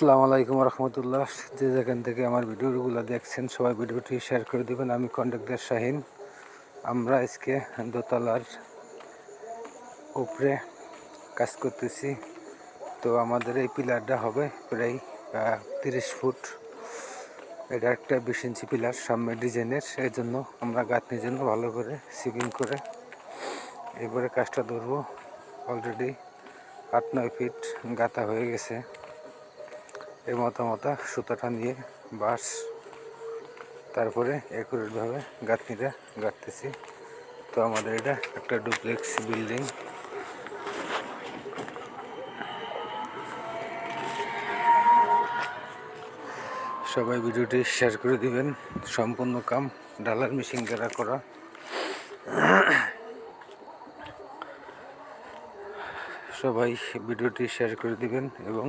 আসসালামু আলাইকুম রহমতুল্লাহ। যে যেখান থেকে আমার ভিডিওগুলো দেখছেন সবাই ভিডিওটি শেয়ার করে দেবেন। আমি কন্ট্রাক্টর শাহিন। আমরা আজকে দোতলার উপরে কাজ করতেছি। তো আমাদের এই পিলারটা হবে প্রায় 30 ফুট। এটা একটা 20 ইঞ্চি পিলার সামনে ডিজাইনের। এই জন্য আমরা গাঁথনির জন্য ভালো করে সিপিং করে এরপরে কাজটা ধরবো। অলরেডি 8-9 ফিট গাঁথা হয়ে গেছে। এই মতামতা সুতাটা নিয়ে বাঁশ তারপরে একুরেটভাবে গাঁথনিটা গাঁথতেছি। তো আমাদের এটা একটা ডুপ্লেক্স বিল্ডিং। সবাই ভিডিওটি শেয়ার করে দিবেন। সম্পূর্ণ কাম ডালার মেশিন দ্বারা করা। সবাই ভিডিওটি শেয়ার করে দিবেন এবং